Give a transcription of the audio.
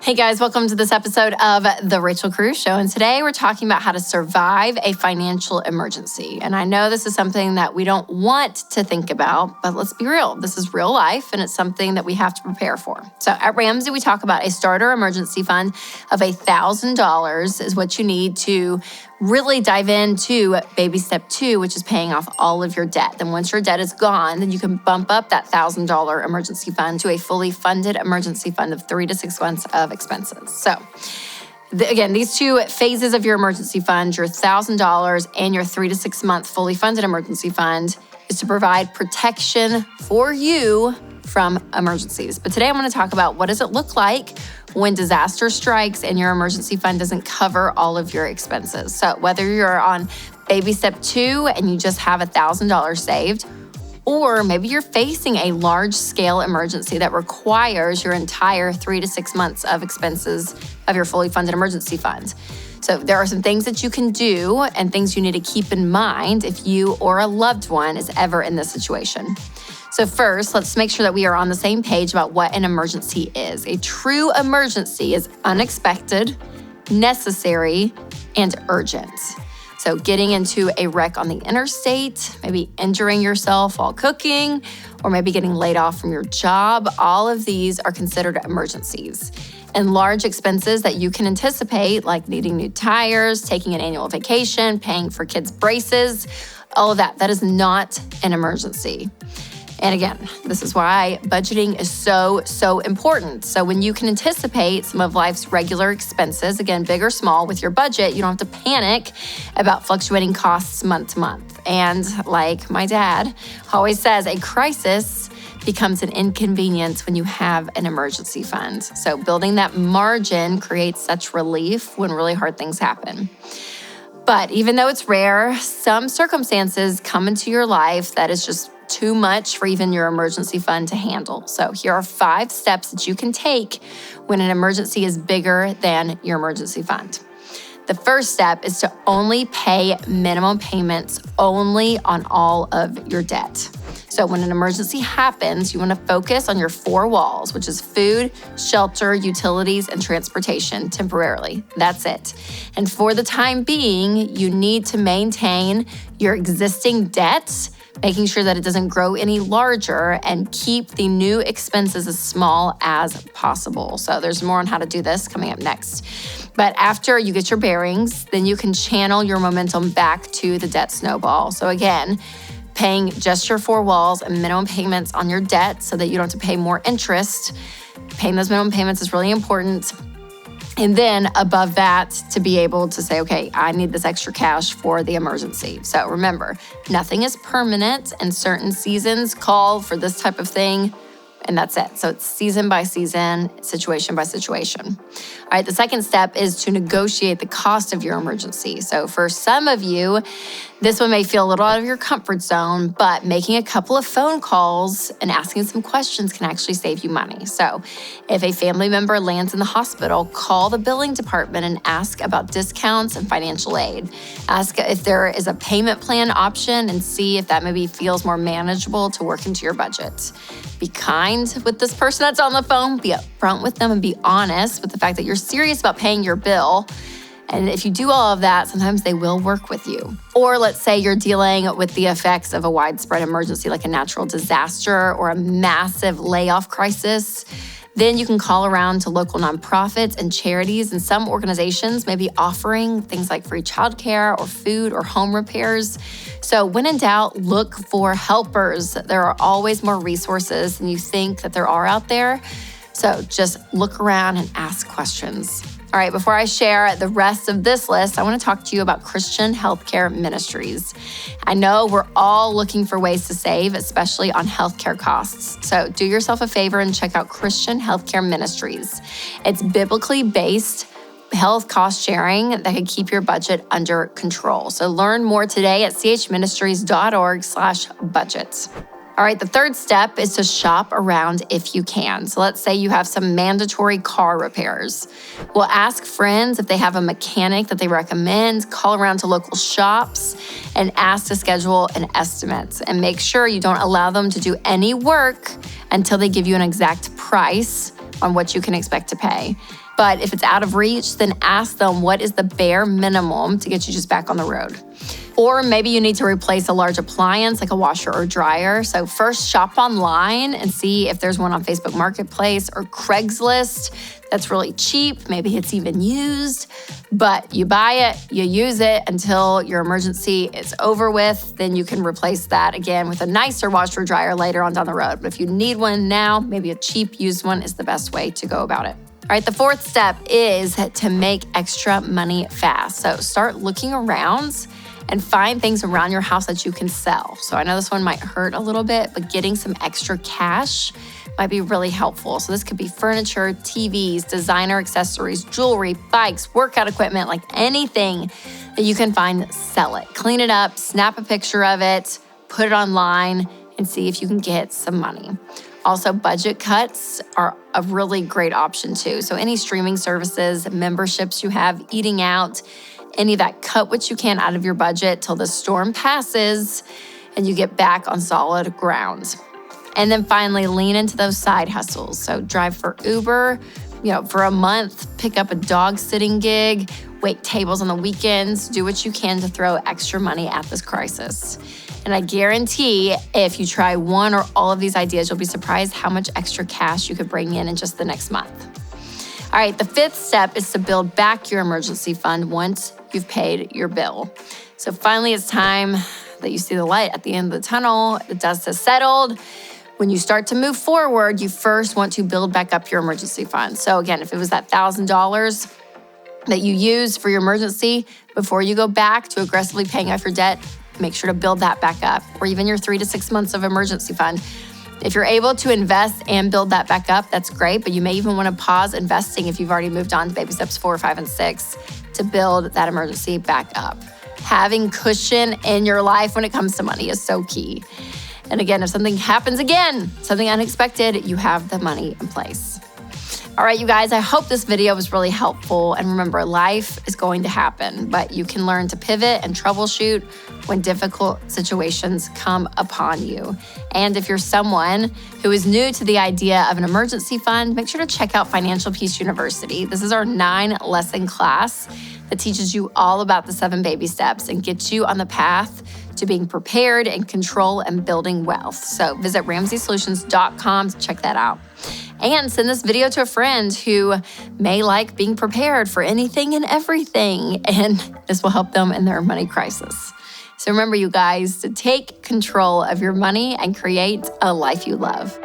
Hey guys, welcome to this episode of The Rachel Cruze Show. And today we're talking about how to survive a financial emergency. And I know this is something that we don't want to think about, but let's be real. This is real life and it's something that we have to prepare for. So at Ramsey, we talk about a starter emergency fund of $1,000 is what you need to really dive into baby step 2, which is paying off all of your debt. Then once your debt is gone, then you can bump up that $1,000 emergency fund to a fully funded emergency fund of 3 to 6 months of expenses. So again, these two phases of your emergency fund, your $1,000 and your 3 to 6 month fully funded emergency fund, is to provide protection for you from emergencies. But today I'm going to talk about what does it look like when disaster strikes and your emergency fund doesn't cover all of your expenses. So whether you're on baby step 2 and you just have $1,000 saved, or maybe you're facing a large scale emergency that requires your entire 3 to 6 months of expenses of your fully funded emergency fund. So there are some things that you can do and things you need to keep in mind if you or a loved one is ever in this situation. So first, let's make sure that we are on the same page about what an emergency is. A true emergency is unexpected, necessary, and urgent. So getting into a wreck on the interstate, maybe injuring yourself while cooking, or maybe getting laid off from your job, all of these are considered emergencies. And large expenses that you can anticipate, like needing new tires, taking an annual vacation, paying for kids' braces, all of that is not an emergency. And again, this is why budgeting is so important. So when you can anticipate some of life's regular expenses, again, big or small, with your budget, you don't have to panic about fluctuating costs month to month. And like my dad always says, a crisis becomes an inconvenience when you have an emergency fund. So building that margin creates such relief when really hard things happen. But even though it's rare, some circumstances come into your life that is just too much for even your emergency fund to handle. So here are 5 steps that you can take when an emergency is bigger than your emergency fund. The first step is to only pay minimum payments only on all of your debt. So when an emergency happens, you want to focus on your 4 walls, which is food, shelter, utilities, and transportation temporarily. That's it. And for the time being, you need to maintain your existing debts, making sure that it doesn't grow any larger, and keep the new expenses as small as possible. So there's more on how to do this coming up next. But after you get your bearings, then you can channel your momentum back to the debt snowball. So again, paying just your 4 walls and minimum payments on your debt so that you don't have to pay more interest. Paying those minimum payments is really important. And then above that, to be able to say, okay, I need this extra cash for the emergency. So remember, nothing is permanent and certain seasons call for this type of thing. And that's it. So it's season by season, situation by situation. All right, the second step is to negotiate the cost of your emergency. So for some of you, this one may feel a little out of your comfort zone, but making a couple of phone calls and asking some questions can actually save you money. So if a family member lands in the hospital, call the billing department and ask about discounts and financial aid. Ask if there is a payment plan option and see if that maybe feels more manageable to work into your budget. Be kind with this person that's on the phone, be upfront with them, and be honest with the fact that you're serious about paying your bill. And if you do all of that, sometimes they will work with you. Or let's say you're dealing with the effects of a widespread emergency like a natural disaster or a massive layoff crisis. Then you can call around to local nonprofits and charities, and some organizations may be offering things like free childcare or food or home repairs. So when in doubt, look for helpers. There are always more resources than you think that there are out there. So just look around and ask questions. All right, before I share the rest of this list, I want to talk to you about Christian healthcare ministries. I know we're all looking for ways to save, especially on healthcare costs. So do yourself a favor and check out Christian healthcare ministries. It's biblically based health cost sharing that can keep your budget under control. So learn more today at chministries.org/budget. All right, the third step is to shop around if you can. So let's say you have some mandatory car repairs. Well, ask friends if they have a mechanic that they recommend, call around to local shops, and ask to schedule an estimate. And make sure you don't allow them to do any work until they give you an exact price on what you can expect to pay. But if it's out of reach, then ask them what is the bare minimum to get you just back on the road. Or maybe you need to replace a large appliance like a washer or dryer. So first shop online and see if there's one on Facebook Marketplace or Craigslist that's really cheap. Maybe it's even used, but you buy it, you use it until your emergency is over with. Then you can replace that again with a nicer washer or dryer later on down the road. But if you need one now, maybe a cheap used one is the best way to go about it. All right, the fourth step is to make extra money fast. So start looking around and find things around your house that you can sell. So I know this one might hurt a little bit, but getting some extra cash might be really helpful. So this could be furniture, TVs, designer accessories, jewelry, bikes, workout equipment, like anything that you can find, sell it. Clean it up, snap a picture of it, put it online, and see if you can get some money. Also, budget cuts are a really great option too. So any streaming services, memberships you have, eating out, any of that, cut what you can out of your budget till the storm passes and you get back on solid ground. And then finally, lean into those side hustles. So drive for Uber, for a month, pick up a dog sitting gig, wait tables on the weekends, do what you can to throw extra money at this crisis. And I guarantee if you try one or all of these ideas, you'll be surprised how much extra cash you could bring in just the next month. All right, the fifth step is to build back your emergency fund once you've paid your bill. So finally, it's time that you see the light at the end of the tunnel. The dust has settled. When you start to move forward, you first want to build back up your emergency fund. So again, if it was that $1,000 that you use for your emergency, before you go back to aggressively paying off your debt, make sure to build that back up, or even your 3 to 6 months of emergency fund. If you're able to invest and build that back up, that's great, but you may even want to pause investing if you've already moved on to baby steps 4, 5, and 6 to build that emergency back up. Having cushion in your life when it comes to money is so key. And again, if something happens again, something unexpected, you have the money in place. All right, you guys, I hope this video was really helpful. And remember, life is going to happen, but you can learn to pivot and troubleshoot when difficult situations come upon you. And if you're someone who is new to the idea of an emergency fund, make sure to check out Financial Peace University. This is our 9-lesson class that teaches you all about the 7 baby steps and gets you on the path to being prepared and control and building wealth. So visit RamseySolutions.com to check that out. And send this video to a friend who may like being prepared for anything and everything, and this will help them in their money crisis. So remember, you guys, to take control of your money and create a life you love.